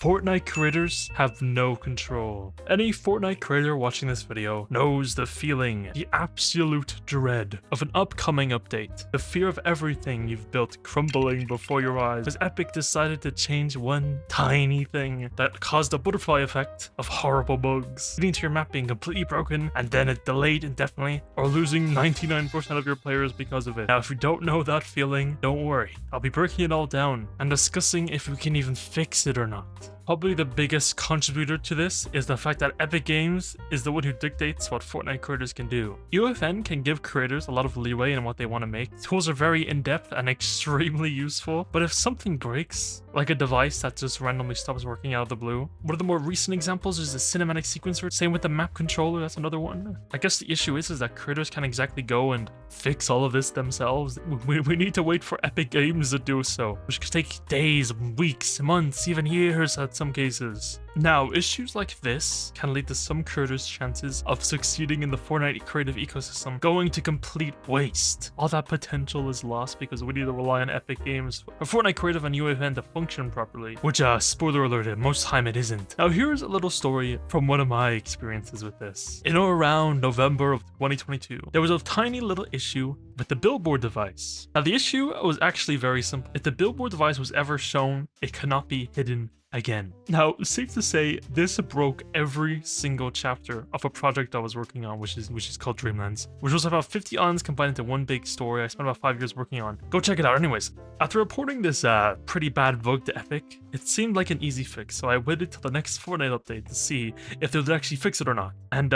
Fortnite creators have no control. Any Fortnite creator watching this video knows the feeling, the absolute dread of an upcoming update, the fear of everything you've built crumbling before your eyes as Epic decided to change one tiny thing that caused a butterfly effect of horrible bugs, leading to your map being completely broken and then it delayed indefinitely, or losing 99% of your players because of it. Now, if you don't know that feeling, don't worry. I'll be breaking it all down and discussing if we can even fix it or not. Probably the biggest contributor to this is the fact that Epic Games is the one who dictates what Fortnite creators can do. UEFN can give creators a lot of leeway in what they want to make. Tools are very in-depth and extremely useful, but if something breaks, like a device that just randomly stops working out of the blue. One of the more recent examples is the cinematic sequencer, same with the map controller, that's another one. I guess the issue is that creators can't exactly go and fix all of this themselves. We need to wait for Epic Games to do so, which could take days, weeks, months, even years at some cases. Now, issues like this can lead to some creators' chances of succeeding in the Fortnite creative ecosystem going to complete waste. All that potential is lost because we need to rely on Epic Games for Fortnite Creative and UEFN to function properly, which, spoiler alert, most time it isn't. Now, here's a little story from one of my experiences with this. In or around November of 2022, there was a tiny little issue with the billboard device. Now, the issue was actually very simple. If the billboard device was ever shown, it cannot be hidden again. Now, safe to say, this broke every single chapter of a project I was working on, which is called DREAMLANDS, which was about 50 islands combined into one big story I spent about 5 years working on. Go check it out. Anyways, after reporting this pretty bad bug to Epic, it seemed like an easy fix, so I waited till the next Fortnite update to see if they would actually fix it or not. And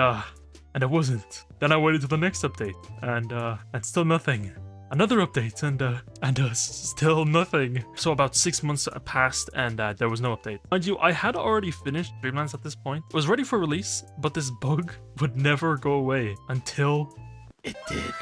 it wasn't. Then I waited till the next update, and still nothing. Another update, and still nothing. So about 6 months passed, and there was no update. Mind you, I had already finished DREAMLANDS at this point. It was ready for release, but this bug would never go away until it did.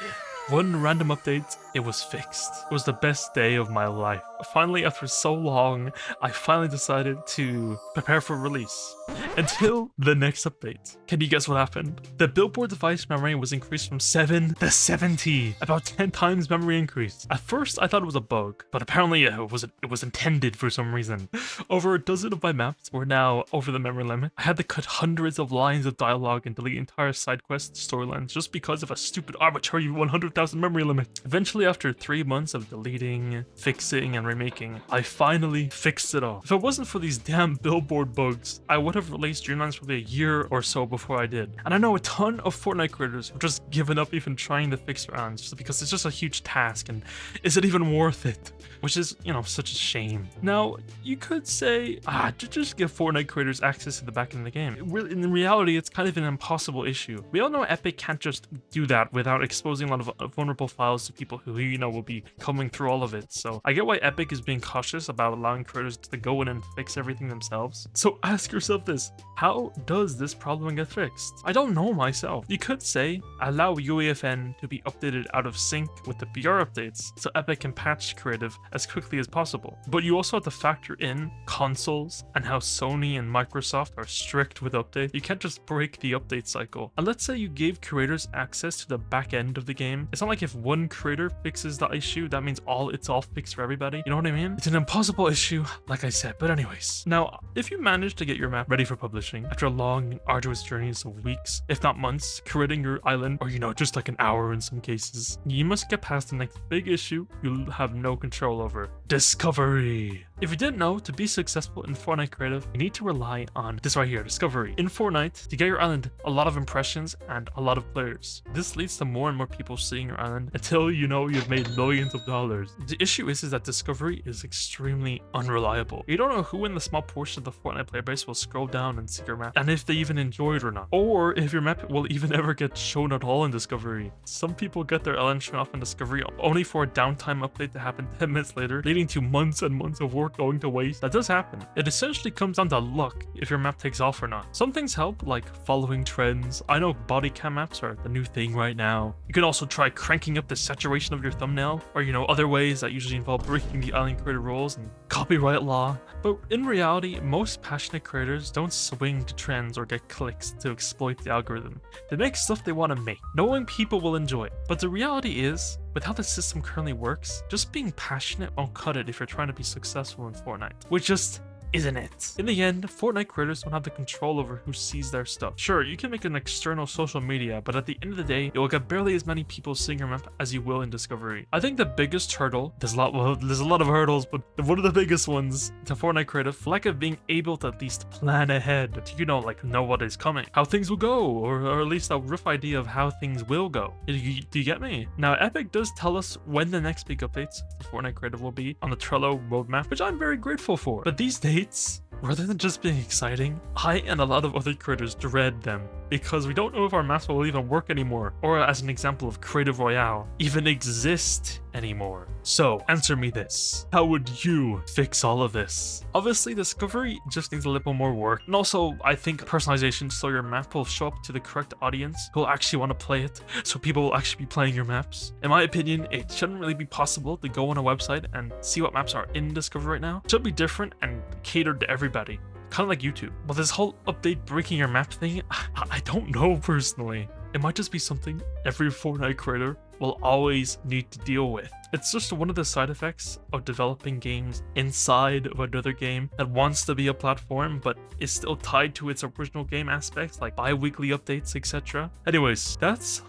One random update, it was fixed. It was the best day of my life. Finally, after so long, I finally decided to prepare for release. Until the next update. Can you guess what happened? The billboard device memory was increased from 7 to 70. About 10 times memory increase. At first, I thought it was a bug, but apparently it was intended for some reason. Over a dozen of my maps were now over the memory limit. I had to cut hundreds of lines of dialogue and delete entire side quests storylines just because of a stupid arbitrary 100,000 memory limit. Eventually, after 3 months of deleting, fixing, and remaking, I finally fixed it all. If it wasn't for these damn billboard bugs, I would have released DREAMLANDS probably a year or so before I did. And I know a ton of Fortnite creators have just given up even trying to fix their islands just because it's just a huge task, and is it even worth it? Which is, such a shame. Now, you could say, just give Fortnite creators access to the back end of the game. In reality, it's kind of an impossible issue. We all know Epic can't just do that without exposing a lot of vulnerable files to people who, will be coming through all of it. So I get why Epic is being cautious about allowing creators to go in and fix everything themselves. So ask yourself this, how does this problem get fixed? I don't know myself. You could say, allow UEFN to be updated out of sync with the PR updates so Epic can patch creative as quickly as possible. But you also have to factor in consoles and how Sony and Microsoft are strict with updates. You can't just break the update cycle. And let's say you gave creators access to the back end of the game. It's not like if one creator fixes the issue, that means it's all fixed for everybody. You know what I mean? It's an impossible issue, like I said. But anyways, now, if you manage to get your map ready for publishing after a long and arduous journeys of weeks, if not months, creating your island, or just like an hour in some cases, you must get past the next big issue you'll have no control over: discovery. If you didn't know, to be successful in Fortnite Creative, you need to rely on this right here, discovery. In Fortnite, to get your island a lot of impressions and a lot of players. This leads to more and more people seeing your island until you've made millions of dollars. The issue is that discovery is extremely unreliable. You don't know who in the small portion of the Fortnite player base will scroll down and see your map, and if they even enjoy it or not, or if your map will even ever get shown at all in discovery. Some people get their island shown off in discovery only for a downtime update to happen 10 minutes later, leading to months and months of work going to waste. That does happen. It essentially comes down to luck if your map takes off or not. Some things help, like following trends. I know body cam maps are the new thing right now. You can also try cranking up the saturation of your thumbnail, or other ways that usually involve breaking the island creator rules and copyright law. But in reality, most passionate creators don't swing to trends or get clicks to exploit the algorithm. They make stuff they want to make, knowing people will enjoy it. But the reality is, with how the system currently works, just being passionate won't cut it if you're trying to be successful in Fortnite. Which just isn't it? In the end, Fortnite creators don't have the control over who sees their stuff. Sure, you can make an external social media, but at the end of the day, you'll get barely as many people seeing your map as you will in Discovery. I think the biggest hurdle, there's a lot of hurdles, but one of the biggest ones to Fortnite Creative, lack of being able to at least plan ahead, to, like know what is coming, how things will go, or at least a rough idea of how things will go. Do you get me? Now, Epic does tell us when the next big updates for Fortnite Creative will be on the Trello roadmap, which I'm very grateful for. But these dates, rather than just being exciting, I and a lot of other creators dread them because we don't know if our maps will even work anymore, or as an example of Creative Royale, even exist anymore. So, answer me this. How would you fix all of this? Obviously, Discovery just needs a little more work, and also, I think personalization so your map will show up to the correct audience who will actually want to play it, so people will actually be playing your maps. In my opinion, it shouldn't really be possible to go on a website and see what maps are in Discovery right now. It should be different and catered to everybody. Kind of like YouTube. But this whole update breaking your map thing, I don't know personally. It might just be something every Fortnite creator will always need to deal with. It's just one of the side effects of developing games inside of another game that wants to be a platform but is still tied to its original game aspects like bi-weekly updates, etc. Anyways, that's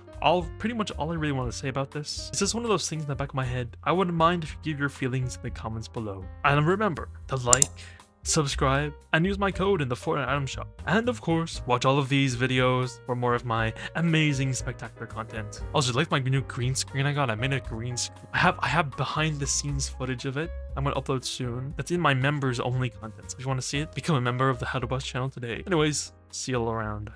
pretty much all I really want to say about this. It's just one of those things in the back of my head. I wouldn't mind if you give your feelings in the comments below. And remember to like, subscribe, and use my code in the Fortnite item shop. And of course, watch all of these videos for more of my amazing, spectacular content. Also, like my new green screen I got? I made a green screen. I have behind the scenes footage of it. I'm gonna upload soon. It's in my members only content. So if you want to see it, become a member of the Howtwoboss channel today. Anyways, see you all around.